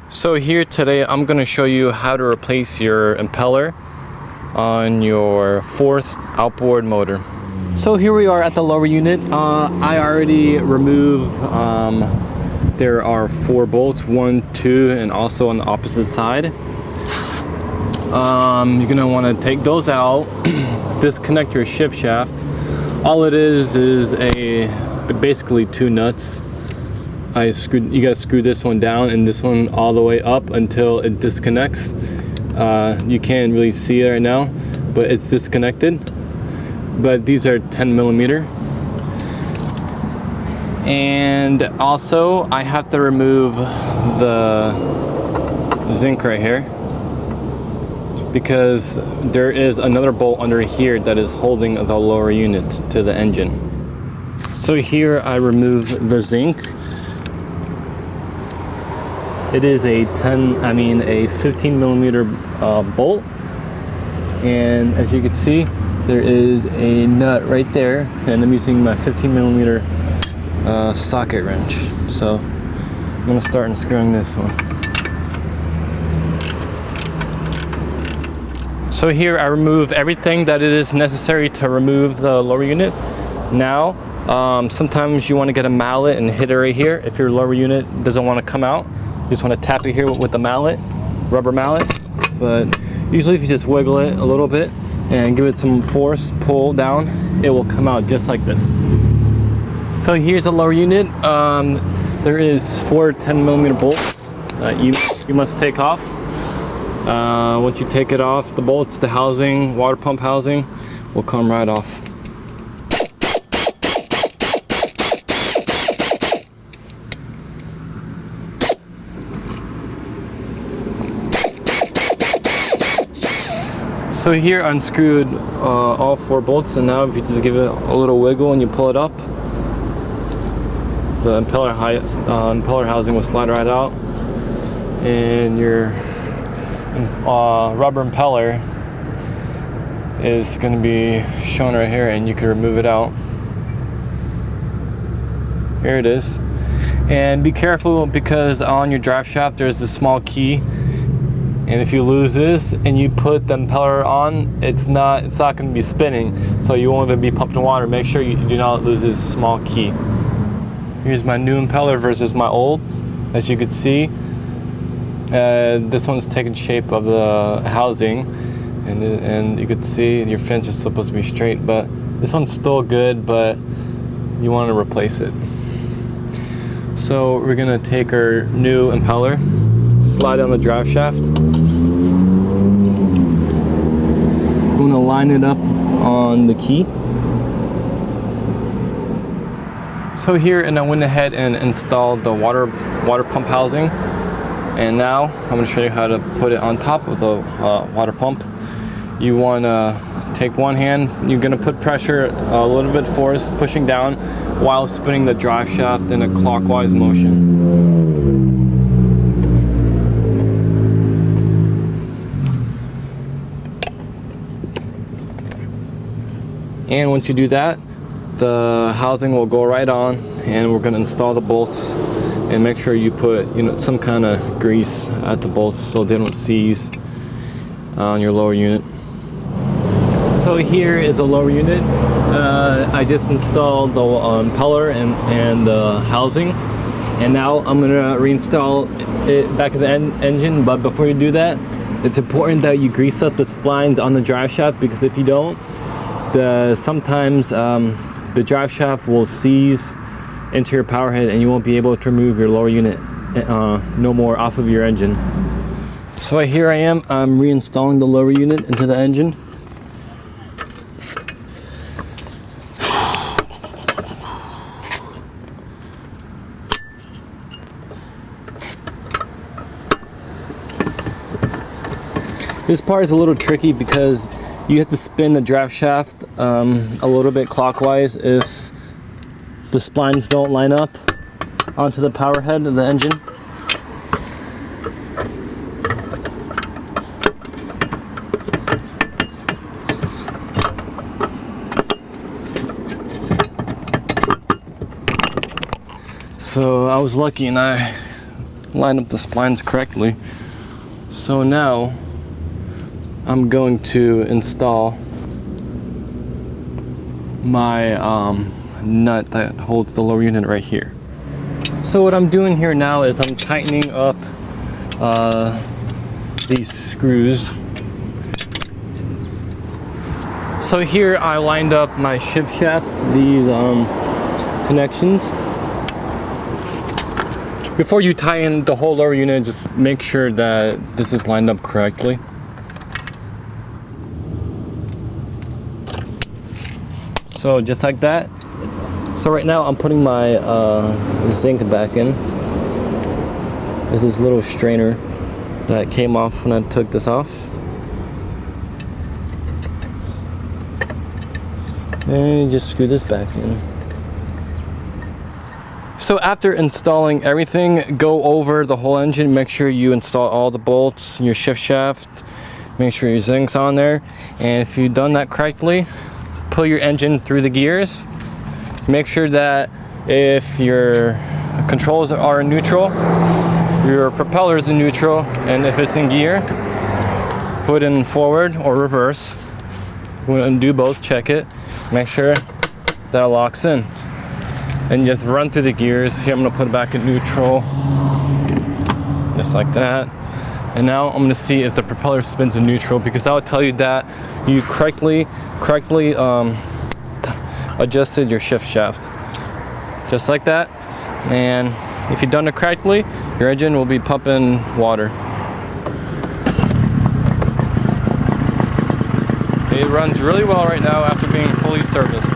So here today I'm going to show you how to replace your impeller on your fourth outboard motor. So here we are at the lower unit. I already removed, there are 4 bolts, 1, 2, and also on the opposite side. You're going to want to take those out, disconnect your shift shaft. All it is basically 2 nuts. You gotta screw this one down and this one all the way up until it disconnects. You can't really see it right now, but it's disconnected. But these are 10 millimeter. And also I have to remove the zinc right here because there is another bolt under here that is holding the lower unit to the engine. So here I remove the zinc. It is a 15 millimeter bolt, and as you can see, there is a nut right there, and I'm using my 15 millimeter socket wrench. So I'm going to start unscrewing this one. So here I remove everything that it is necessary to remove the lower unit. Now, sometimes you want to get a mallet and hit it right here if your lower unit doesn't want to come out. You just want to tap it here with the mallet, rubber mallet. But usually if you just wiggle it a little bit and give it some force, pull down, it will come out just like this. So here's the lower unit. There is 4 10 millimeter bolts that you must take off. Once you take it off, the bolts, the housing, water pump housing will come right off. So here I unscrewed all 4 bolts, and now if you just give it a little wiggle and you pull it up, the impeller housing will slide right out, and your rubber impeller is going to be shown right here, and you can remove it out. Here it is. And be careful because on your drive shaft there's a small key. And if you lose this and you put the impeller on, it's not going to be spinning, so you won't even be pumping water. Make sure you do not lose this small key. Here's my new impeller versus my old. As you can see, this one's taking shape of the housing, and you could see your fins are supposed to be straight, but this one's still good, but you want to replace it. So we're gonna take our new impeller, slide on the drive shaft. I'm going to line it up on the key. So here, and I went ahead and installed the water pump housing. And now I'm going to show you how to put it on top of the water pump. You want to take one hand, you're going to put pressure, a little bit force, pushing down while spinning the drive shaft in a clockwise motion. And once you do that, the housing will go right on, and we're going to install the bolts and make sure you put some kind of grease at the bolts so they don't seize on your lower unit. So here is a lower unit. I just installed the impeller and the housing, and now I'm going to reinstall it back in the engine. But before you do that, it's important that you grease up the splines on the drive shaft, because if you don't, sometimes the drive shaft will seize into your power head and you won't be able to remove your lower unit no more off of your engine. So here I am, I'm reinstalling the lower unit into the engine. This part is a little tricky because you have to spin the drive shaft a little bit clockwise if the splines don't line up onto the power head of the engine. So I was lucky and I line up the splines correctly. So now I'm going to install my nut that holds the lower unit right here. So what I'm doing here now is I'm tightening up these screws. So here I lined up my shift shaft, these connections. Before you tighten the whole lower unit, just make sure that this is lined up correctly. So just like that. So right now I'm putting my zinc back in. There's this little strainer that came off when I took this off. And just screw this back in. So after installing everything, go over the whole engine, make sure you install all the bolts in your shift shaft, make sure your zinc's on there, and if you've done that correctly, pull your engine through the gears. Make sure that if your controls are in neutral, your propeller is in neutral, and if it's in gear, put in forward or reverse. We're gonna do both, check it, make sure that it locks in. And just run through the gears. Here I'm gonna put it back in neutral, just like that. And now I'm gonna see if the propeller spins in neutral, because that will tell you that you correctly adjusted your shift shaft. Just like that. And if you've done it correctly, your engine will be pumping water. It runs really well right now after being fully serviced.